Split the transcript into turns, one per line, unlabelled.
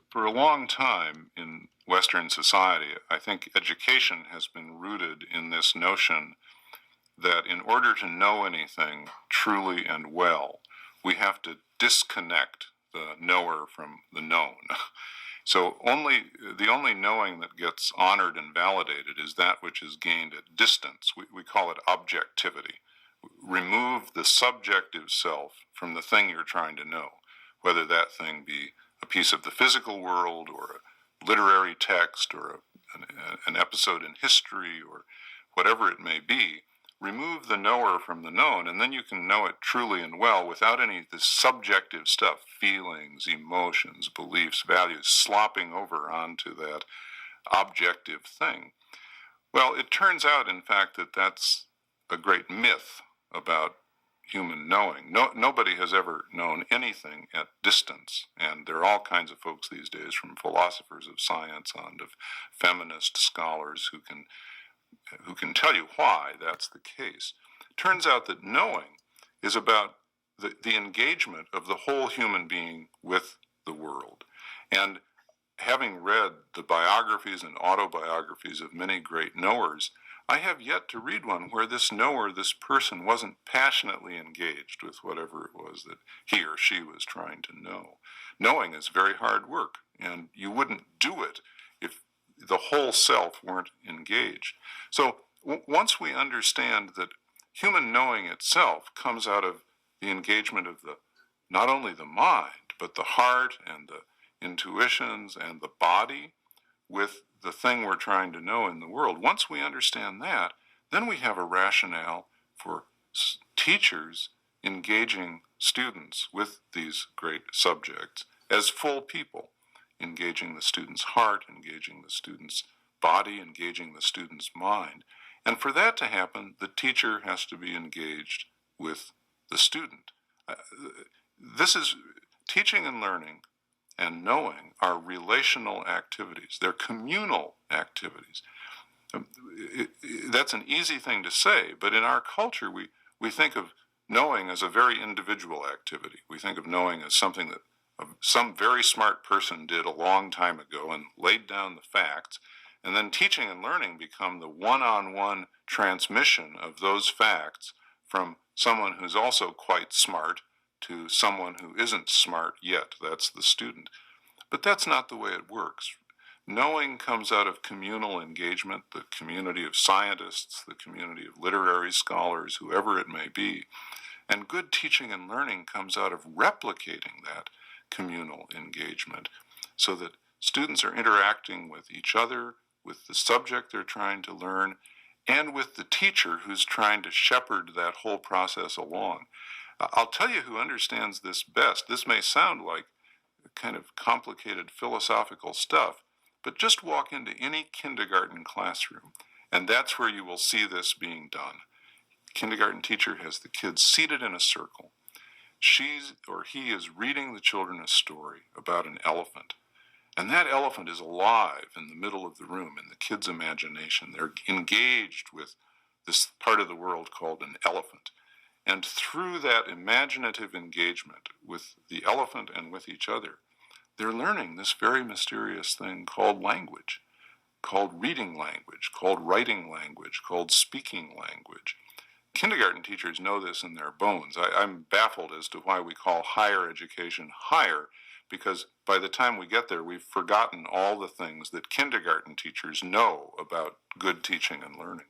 For a long time in Western society, I think education has been rooted in this notion that in order to know anything truly and well, we have to disconnect the knower from the known. So the only knowing that gets honored and validated is that which is gained at distance. We call it objectivity. Remove the subjective self from the thing you're trying to know, whether that thing be a piece of the physical world or a literary text or an episode in history or whatever it may be. Remove the knower from the known, and then you can know it truly and well without any of this subjective stuff, feelings, emotions, beliefs, values, slopping over onto that objective thing. Well, it turns out, in fact, that that's a great myth about human knowing. Nobody has ever known anything at distance, and there are all kinds of folks these days, from philosophers of science on to feminist scholars who can tell you why that's the case. Turns out that knowing is about the engagement of the whole human being with the world. And having read the biographies and autobiographies of many great knowers, I have yet to read one where this knower, this person, wasn't passionately engaged with whatever it was that he or she was trying to know. Knowing is very hard work, and you wouldn't do it if the whole self weren't engaged. So once we understand that human knowing itself comes out of the engagement of not only the mind, but the heart and the intuitions and the body with the thing we're trying to know in the world. Once we understand that, then we have a rationale for teachers engaging students with these great subjects as full people, engaging the student's heart, engaging the student's body, engaging the student's mind. And for that to happen, the teacher has to be engaged with the student. This is teaching and learning and knowing are relational activities. They're communal activities. That's an easy thing to say, but in our culture, we think of knowing as a very individual activity. We think of knowing as something that some very smart person did a long time ago and laid down the facts, and then teaching and learning become the one-on-one transmission of those facts from someone who's also quite smart to someone who isn't smart yet. That's the student. But that's not the way it works. Knowing comes out of communal engagement, the community of scientists, the community of literary scholars, whoever it may be. And good teaching and learning comes out of replicating that communal engagement so that students are interacting with each other, with the subject they're trying to learn, and with the teacher who's trying to shepherd that whole process along. I'll tell you who understands this best. This may sound like kind of complicated philosophical stuff, but just walk into any kindergarten classroom, and that's where you will see this being done. Kindergarten teacher has the kids seated in a circle. She or he is reading the children a story about an elephant. And that elephant is alive in the middle of the room in the kids' imagination. They're engaged with this part of the world called an elephant. And through that imaginative engagement with the elephant and with each other, they're learning this very mysterious thing called language, called reading language, called writing language, called speaking language. Kindergarten teachers know this in their bones. I'm baffled as to why we call higher education higher, because by the time we get there, we've forgotten all the things that kindergarten teachers know about good teaching and learning.